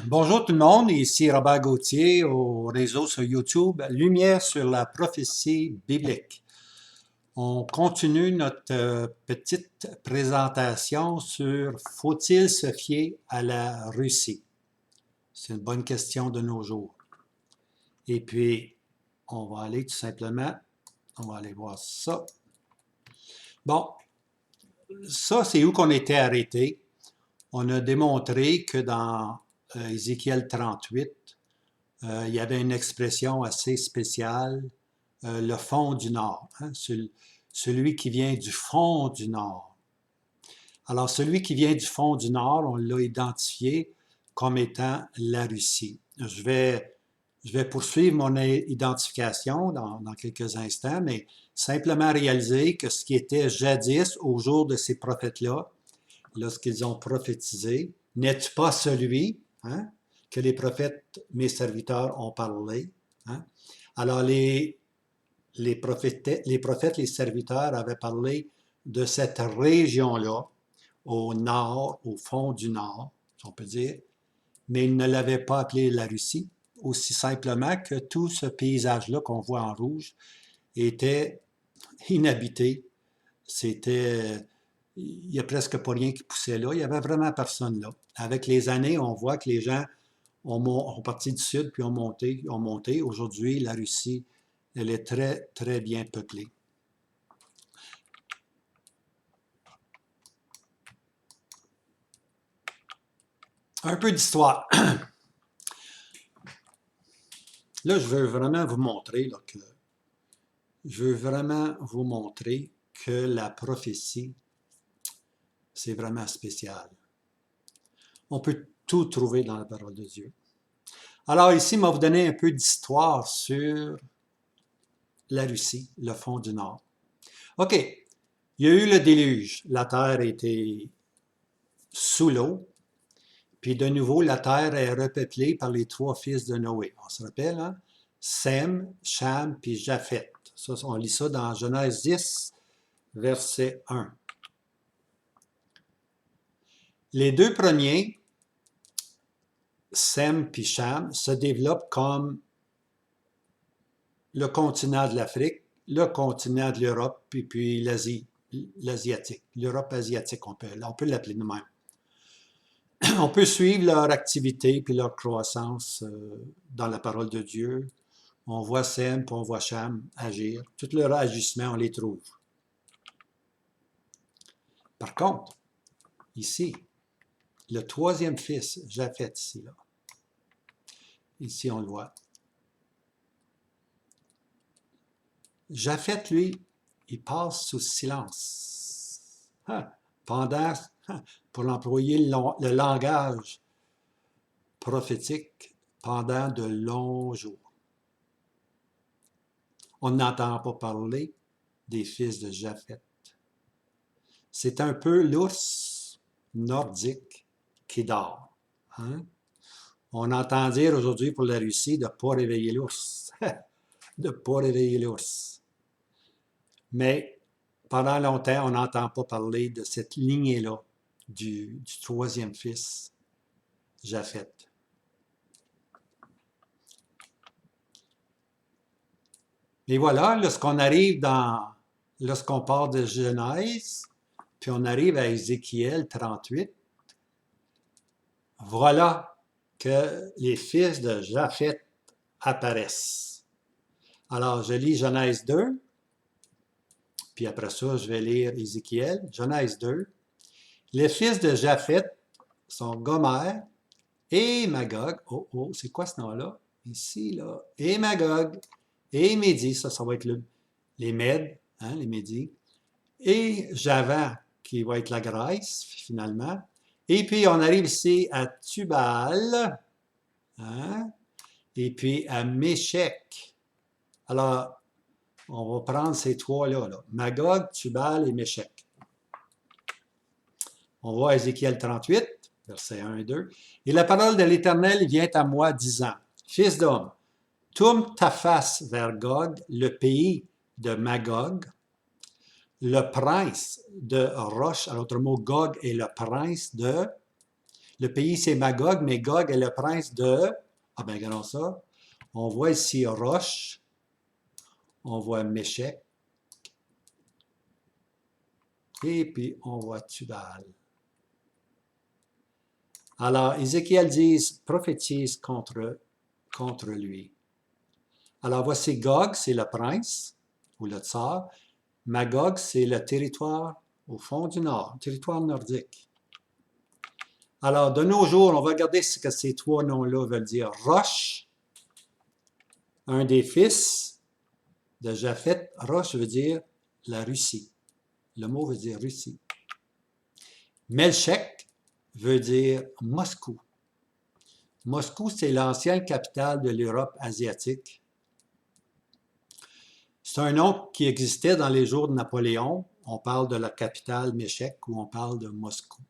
Bonjour tout le monde, ici Robert Gauthier au réseau sur YouTube, Lumière sur la prophétie biblique. On continue notre petite présentation sur faut-il se fier à la Russie? C'est une bonne question de nos jours. Et puis, on va aller tout simplement, on va aller voir ça. Bon, ça c'est où qu'on était arrêté. On a démontré que dans Ézéchiel 38, il y avait une expression assez spéciale, le fond du Nord, hein, celui qui vient du fond du Nord. Alors, celui qui vient du fond du Nord, on l'a identifié comme étant la Russie. Je vais poursuivre mon identification dans quelques instants, mais simplement réaliser que ce qui était jadis au jour de ces prophètes-là, lorsqu'ils ont prophétisé, n'est-tu pas celui, hein, que les prophètes, mes serviteurs, ont parlé. Hein? Alors, les prophètes, les serviteurs avaient parlé de cette région-là, au nord, au fond du nord, si on peut dire, mais ils ne l'avaient pas appelé la Russie, aussi simplement que tout ce paysage-là qu'on voit en rouge était inhabité. C'était, il n'y a presque pas rien qui poussait là. Il n'y avait vraiment personne là. Avec les années, on voit que les gens ont parti du sud, puis ont monté. Aujourd'hui, la Russie, elle est très, très bien peuplée. Un peu d'histoire. Là, je veux vraiment vous montrer que la prophétie, c'est vraiment spécial. On peut tout trouver dans la parole de Dieu. Alors ici, je vais vous donner un peu d'histoire sur la Russie, le fond du Nord. OK, il y a eu le déluge. La terre était sous l'eau. Puis de nouveau, la terre est repeuplée par les trois fils de Noé. On se rappelle, hein? Sem, Cham, puis Japhet. Ça, on lit ça dans Genèse 10, verset 1. Les deux premiers, Sem puis Cham, se développent comme le continent de l'Afrique, le continent de l'Europe, puis l'Asiatique. L'Europe asiatique, on peut l'appeler de même. On peut suivre leur activité puis leur croissance dans la parole de Dieu. On voit Sem puis on voit Cham agir. Tous leurs agissements, on les trouve. Par contre, ici, le troisième fils, Japhet, ici, là. Ici, on le voit. Japhet, lui, il passe sous silence. Pendant, pour l'employer le langage prophétique, pendant de longs jours. On n'entend pas parler des fils de Japhet. C'est un peu l'ours nordique qui dort. Hein? On entend dire aujourd'hui pour la Russie de ne pas réveiller l'ours. De ne pas réveiller l'ours. Mais pendant longtemps, on n'entend pas parler de cette lignée-là du troisième fils, Japhet. Et voilà, lorsqu'on part de Genèse, puis on arrive à Ézéchiel 38, voilà que les fils de Japhet apparaissent. Alors, je lis Genèse 2, puis après ça, je vais lire Ézéchiel, Genèse 2. Les fils de Japhet sont Gomer et Magog. Oh, c'est quoi ce nom-là? Ici, là. Et Magog et Médie, ça va être les Mèdes, hein, les Médis. Et Javan, qui va être la Grèce, finalement. Et puis, on arrive ici à Tubal, hein, et puis à Méchec. Alors, on va prendre ces trois-là, là. Magog, Tubal et Méchec. On voit Ézéchiel 38, versets 1 et 2. « Et la parole de l'Éternel vient à moi, disant, Fils d'homme, tourne ta face vers Gog, le pays de Magog, le prince de Roche, à l'autre mot, Gog est le prince de Le pays, c'est Magog, mais Gog est le prince de... Ah ben, regardons ça. On voit ici Roche, on voit Méchec, et puis on voit Tubal. Alors, Ézéchiel dit, prophétise contre lui. Alors, voici Gog, c'est le prince, ou le tsar. Magog, c'est le territoire au fond du nord, territoire nordique. Alors, de nos jours, on va regarder ce que ces trois noms-là veulent dire. Roche, un des fils de Japhet. Roche veut dire la Russie. Le mot veut dire Russie. Melchek veut dire Moscou. Moscou, c'est l'ancienne capitale de l'Europe asiatique. C'est un nom qui existait dans les jours de Napoléon. On parle de la capitale Méchec ou on parle de Moscou.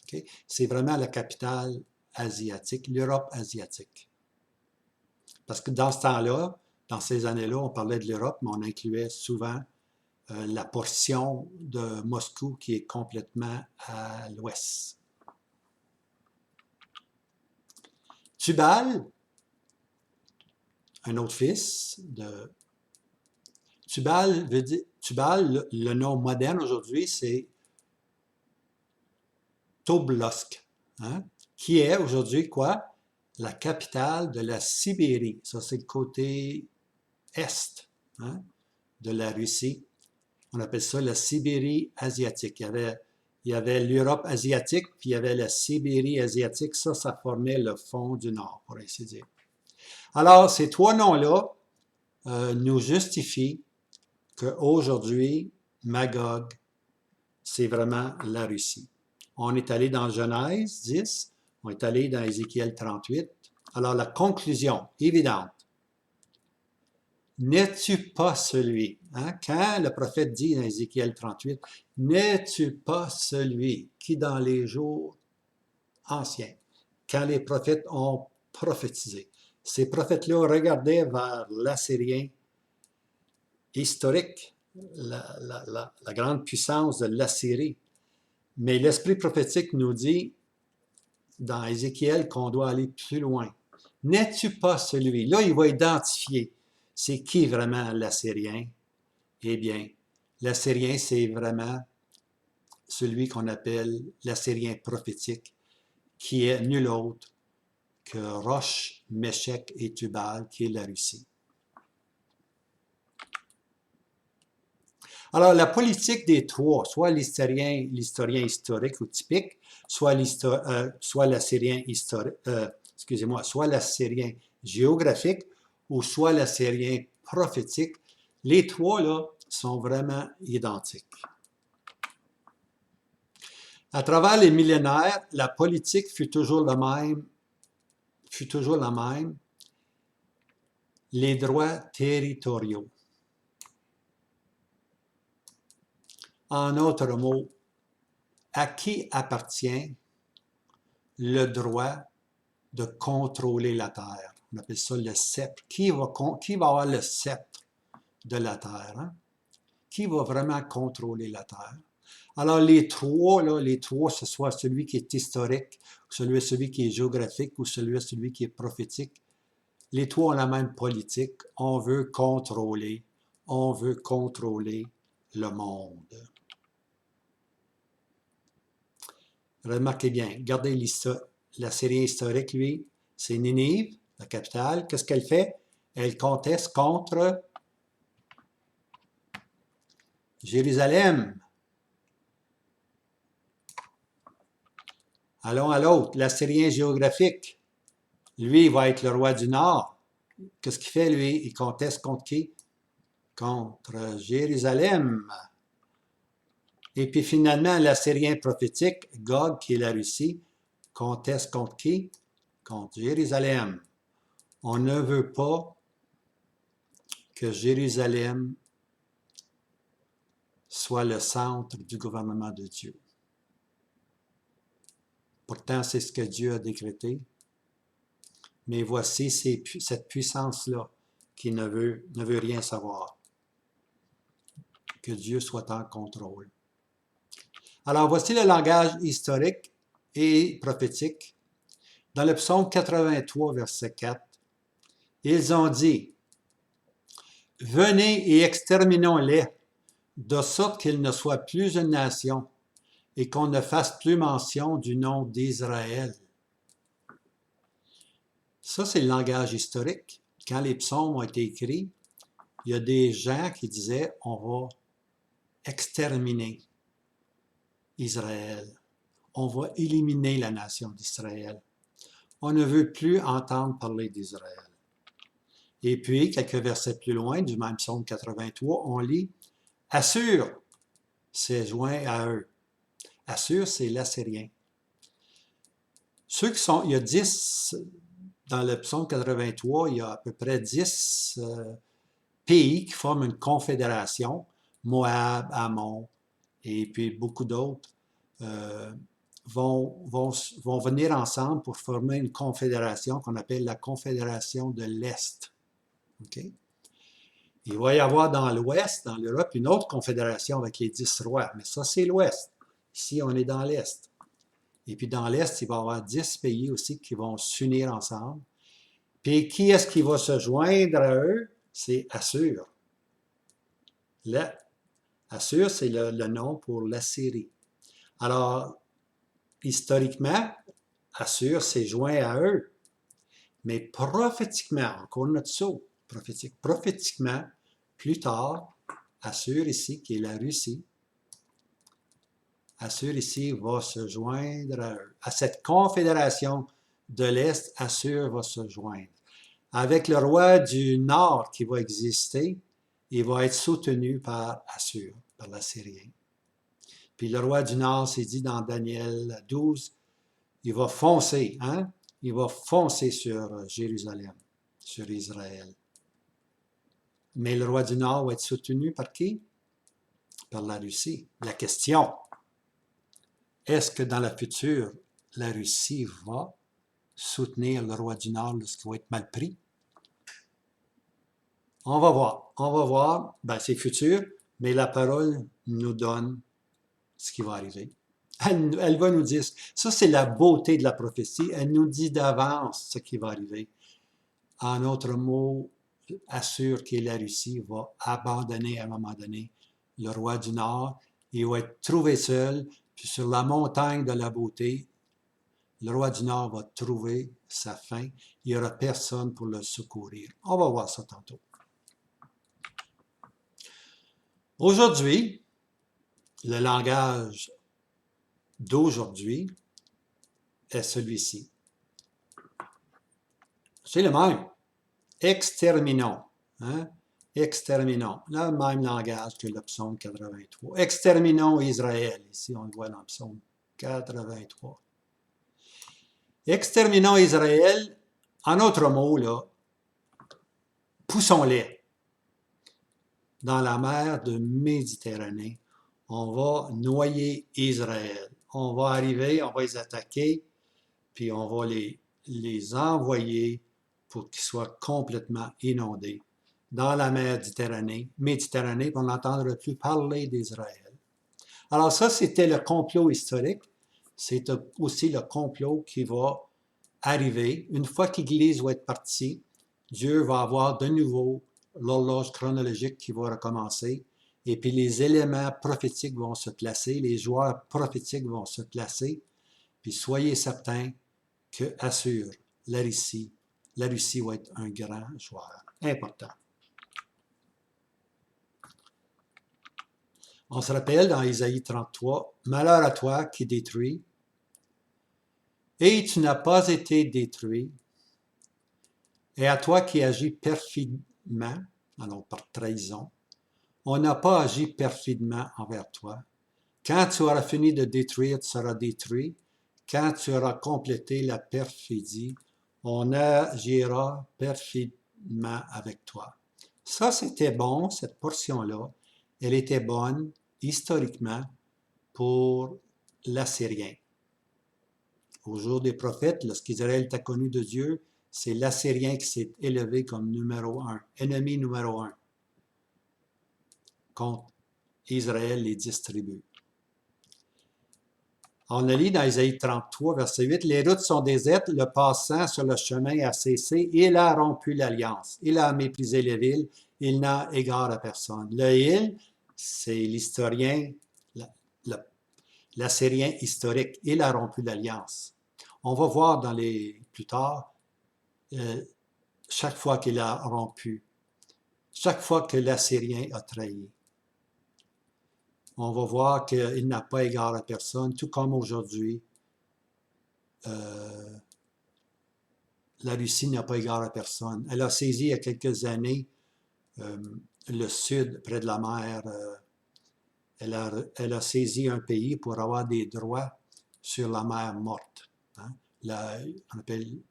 Okay? C'est vraiment la capitale asiatique, l'Europe asiatique. Parce que dans ce temps-là, dans ces années-là, on parlait de l'Europe, mais on incluait souvent la portion de Moscou qui est complètement à l'ouest. Tubal, un autre fils de... Tubal veut dire... Tubal, le nom moderne aujourd'hui, c'est Tobolsk, hein, qui est aujourd'hui quoi? La capitale de la Sibérie. Ça, c'est le côté est, hein, de la Russie. On appelle ça la Sibérie asiatique. Il y avait l'Europe asiatique, puis il y avait la Sibérie asiatique. Ça formait le fond du Nord, pour ainsi dire. Alors, ces trois noms-là nous justifient qu'aujourd'hui, Magog, c'est vraiment la Russie. On est allé dans Genèse 10, on est allé dans Ézéchiel 38. Alors, la conclusion évidente. N'es-tu pas celui, hein? Quand le prophète dit dans Ézéchiel 38, n'es-tu pas celui qui dans les jours anciens, quand les prophètes ont prophétisé, ces prophètes-là regardaient vers l'Assyrien historique, la grande puissance de l'Assyrie. Mais l'esprit prophétique nous dit dans Ézéchiel qu'on doit aller plus loin. N'es-tu pas celui? Là, il va identifier. C'est qui vraiment l'Assyrien? Eh bien, l'Assyrien, c'est vraiment celui qu'on appelle l'Assyrien prophétique, qui est nul autre que Roche, Méchec et Tubal, qui est la Russie. Alors, la politique des trois, soit l'historien historique ou typique, soit l'Assyrien soit l'Assyrien géographique, ou soit l'Assyrien prophétique, les trois là sont vraiment identiques. À travers les millénaires, la politique fut toujours la même, les droits territoriaux. En d'autres mots, à qui appartient le droit de contrôler la terre? On appelle ça le sceptre. Qui va avoir le sceptre de la terre? Hein? Qui va vraiment contrôler la terre? Alors, les trois, ce soit celui qui est historique, celui qui est géographique ou celui qui est prophétique, les trois ont la même politique. On veut contrôler le monde. Remarquez bien, regardez l'Assyrien historique, lui, c'est Ninive, la capitale. Qu'est-ce qu'elle fait? Elle conteste contre Jérusalem. Allons à l'autre, l'Assyrien géographique. Lui, il va être le roi du Nord. Qu'est-ce qu'il fait, lui? Il conteste contre qui? Contre Jérusalem. Et puis finalement, l'Assyrien prophétique, Gog, qui est la Russie, conteste contre qui? Contre Jérusalem. On ne veut pas que Jérusalem soit le centre du gouvernement de Dieu. Pourtant, c'est ce que Dieu a décrété. Mais voici cette puissance-là qui ne veut rien savoir. Que Dieu soit en contrôle. Alors, voici le langage historique et prophétique. Dans le psaume 83, verset 4, ils ont dit, « Venez et exterminons-les, de sorte qu'ils ne soient plus une nation, et qu'on ne fasse plus mention du nom d'Israël. » Ça, c'est le langage historique. Quand les psaumes ont été écrits, il y a des gens qui disaient, on va exterminer Israël. On va éliminer la nation d'Israël. On ne veut plus entendre parler d'Israël. Et puis, quelques versets plus loin, du même psaume 83, on lit « Assur s'est joint à eux. » Assur, c'est l'Assyrien. Ceux qui sont, il y a 10, dans le psaume 83, il y a à peu près 10 pays qui forment une confédération, Moab, Ammon, et puis beaucoup d'autres, vont venir ensemble pour former une confédération qu'on appelle la Confédération de l'Est. Okay? Il va y avoir dans l'Ouest, dans l'Europe, une autre confédération avec les 10 rois, mais ça, c'est l'Ouest. Ici, on est dans l'Est. Et puis dans l'Est, il va y avoir 10 pays aussi qui vont s'unir ensemble. Puis qui est-ce qui va se joindre à eux? C'est Assur. Assur, c'est le nom pour l'Assyrie. Alors, historiquement, Assur s'est joint à eux. Mais prophétiquement, encore notre saut, prophétiquement, plus tard, Assur ici, qui est la Russie, Assur ici va se joindre à eux. À cette confédération de l'Est, Assur va se joindre. Avec le roi du Nord qui va exister, il va être soutenu par Assur, par l'Assyrien. Puis le roi du Nord, c'est dit dans Daniel 12, il va foncer, hein? Il va foncer sur Jérusalem, sur Israël. Mais le roi du Nord va être soutenu par qui? Par la Russie. La question, est-ce que dans le futur, la Russie va soutenir le roi du Nord lorsqu'il va être mal pris? On va voir. Ben, c'est futur, mais la parole nous donne ce qui va arriver. Elle va nous dire, ça c'est la beauté de la prophétie, elle nous dit d'avance ce qui va arriver. En autre mot, Assur, qui est la Russie, va abandonner à un moment donné le roi du Nord. Il va être trouvé seul, puis sur la montagne de la beauté, le roi du Nord va trouver sa fin. Il n'y aura personne pour le secourir. On va voir ça tantôt. Aujourd'hui, le langage d'aujourd'hui est celui-ci. C'est le même. Exterminons. Hein? Exterminons. Le même langage que le psaume 83. Exterminons Israël. Ici, on le voit dans le psaume 83. Exterminons Israël. En autre mot, là, poussons-les dans la mer de Méditerranée. On va noyer Israël. On va arriver, on va les attaquer, puis on va les envoyer pour qu'ils soient complètement inondés dans la mer Méditerranée, on n'entendra plus parler d'Israël. Alors ça, c'était le complot historique. C'est aussi le complot qui va arriver. Une fois que l'Église va être partie, Dieu va avoir de nouveau l'horloge chronologique qui va recommencer. Et puis les éléments prophétiques vont se placer, les joueurs prophétiques vont se placer. Puis soyez certains que Assur, la Russie va être un grand joueur important. On se rappelle dans Isaïe 33, « Malheur à toi qui détruis, et tu n'as pas été détruit, et à toi qui agis perfidement, alors par trahison, on n'a pas agi perfidement envers toi. Quand tu auras fini de détruire, tu seras détruit. Quand tu auras complété la perfidie, on agira perfidement avec toi. » Ça, c'était bon, cette portion-là. Elle était bonne, historiquement, pour l'Assyrien. Au jour des prophètes, lorsqu'Israël t'a connu de Dieu, c'est l'Assyrien qui s'est élevé comme numéro 1, ennemi numéro 1, contre Israël, les 10 tribus. On a lu dans Ésaïe 33, verset 8, « Les routes sont désertes, le passant sur le chemin a cessé, il a rompu l'alliance, il a méprisé les villes, il n'a égard à personne. » Le « il », c'est l'historien, l'assyrien historique, il a rompu l'alliance. On va voir plus tard, chaque fois qu'il a rompu, chaque fois que l'Assyrien a trahi. On va voir qu'il n'a pas égard à personne, tout comme aujourd'hui, la Russie n'a pas égard à personne. Elle a saisi il y a quelques années le sud, près de la mer. Elle a saisi un pays pour avoir des droits sur la mer morte. Hein? On appelle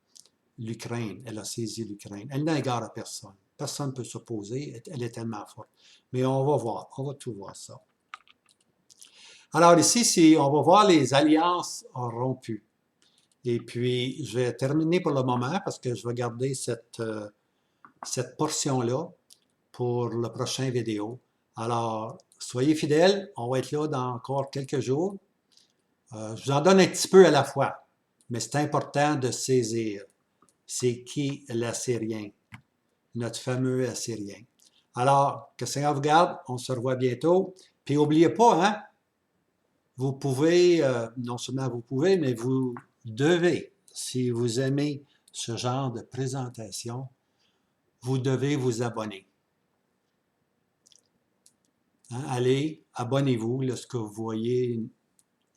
l'Ukraine. Elle a saisi l'Ukraine. Elle n'a égard à personne. Personne ne peut s'opposer. Elle est tellement forte. Mais on va voir. On va tout voir ça. Alors ici, on va voir les alliances rompues. Et puis, je vais terminer pour le moment parce que je vais garder cette portion-là pour le prochain vidéo. Alors, soyez fidèles. On va être là dans encore quelques jours. Je vous en donne un petit peu à la fois, mais c'est important de saisir. C'est qui l'Assyrien? Notre fameux Assyrien. Alors, que le Seigneur vous garde. On se revoit bientôt. Puis, n'oubliez pas, hein? Vous pouvez, non seulement vous pouvez, mais vous devez, si vous aimez ce genre de présentation, vous devez vous abonner. Hein? Allez, abonnez-vous. Lorsque vous voyez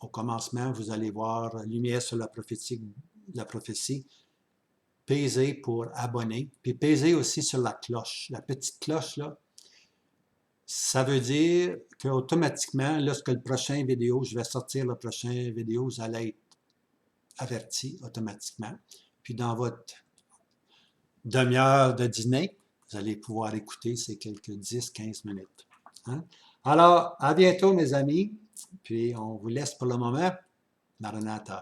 au commencement, vous allez voir Lumière sur la prophétie. Pesez pour abonner. Puis pesez aussi sur la cloche. La petite cloche, là, ça veut dire qu'automatiquement, lorsque je vais sortir le prochain vidéo, vous allez être averti automatiquement. Puis dans votre demi-heure de dîner, vous allez pouvoir écouter ces quelques 10-15 minutes. Hein? Alors, à bientôt mes amis, puis on vous laisse pour le moment. Maranatha.